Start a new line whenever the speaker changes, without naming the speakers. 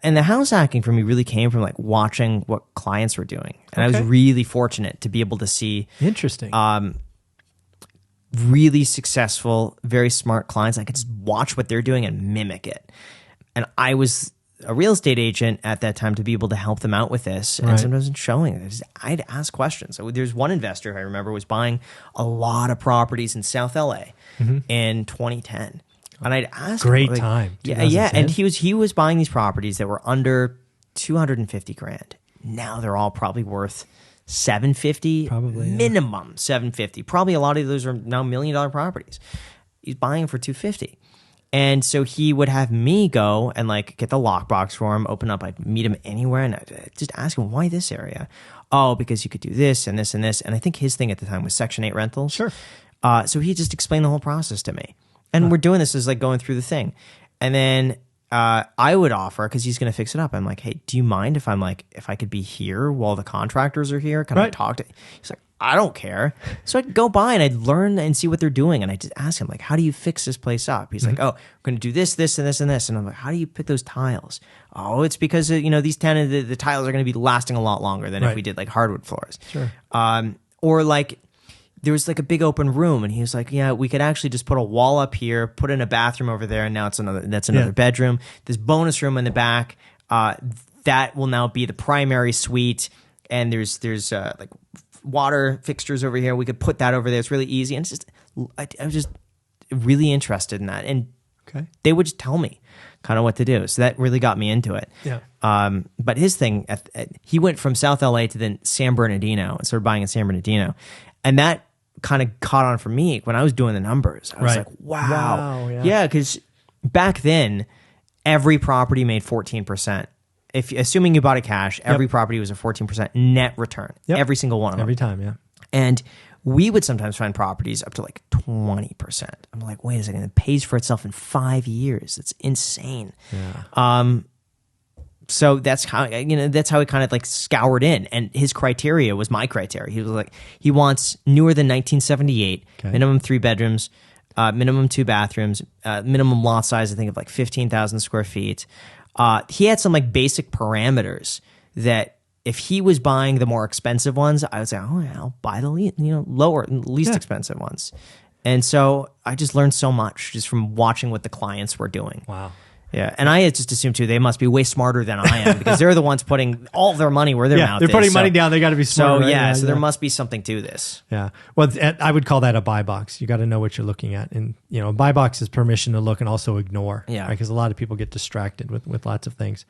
And the house hacking for me really came from like watching what clients were doing. And I was really fortunate to be able to see
Interesting.
really successful, very smart clients. I could just watch what they're doing and mimic it. And I was a real estate agent at that time to be able to help them out with this. And sometimes in showing it, I'd ask questions. So there's one investor I remember was buying a lot of properties in South LA in 2010. And I'd ask
Great
him, like,
time.
Yeah. And he was buying these properties that were under 250 grand. Now they're all probably worth 750,
Probably,
minimum 750. Probably a lot of those are now $1 million properties. He's buying for 250. And so he would have me go and like get the lockbox for him, open up, I'd meet him anywhere, and I'd just ask him, why this area? Oh, because you could do this and this and this. And I think his thing at the time was Section 8 rentals.
Sure.
So he just explained the whole process to me. And we're doing this as like going through the thing. And then I would offer, because he's going to fix it up. I'm like, hey, do you mind if I could be here while the contractors are here? Can I talk to? He's like, I don't care. So I'd go by and I'd learn and see what they're doing. And I just ask him, like, how do you fix this place up? He's like, oh, we're going to do this, this, and this, and this. And I'm like, how do you pick those tiles? Oh, it's because, these the tiles are going to be lasting a lot longer than if we did like hardwood floors. Sure. Or like, there was like a big open room, and he was like, yeah, we could actually just put a wall up here, put in a bathroom over there, and now that's another bedroom. This bonus room in the back, that will now be the primary suite, and there's like water fixtures over here. We could put that over there. It's really easy. And it's just, I was just really interested in that. And they would just tell me kind of what to do. So that really got me into it.
Yeah.
But his thing, he went from South LA to then San Bernardino and started buying in San Bernardino. And that kind of caught on for me when I was doing the numbers. I was like, wow. Yeah, because back then, every property made 14%. Assuming you bought it cash, every property was a 14% net return. Every single one of them.
Every time, yeah.
And we would sometimes find properties up to like 20%. I'm like, wait a second, it pays for itself in 5 years. It's insane. Yeah. So that's how he kind of like scoured in, and his criteria was my criteria. He was like, he wants newer than 1978, minimum 3 bedrooms, minimum 2 bathrooms, minimum lot size, I think of like 15,000 square feet. He had some like basic parameters that if he was buying the more expensive ones, I would say, oh yeah, I'll buy the least expensive ones. And so I just learned so much just from watching what the clients were doing.
Wow.
Yeah, and I had just assumed too they must be way smarter than I am because they're the ones putting all their money where their mouth is.
They're putting money down. They got to be smart.
So there must be something to this.
Yeah. Well, I would call that a buy box. You got to know what you're looking at, and a buy box is permission to look and also ignore.
Yeah.
Because a lot of people get distracted with lots of things.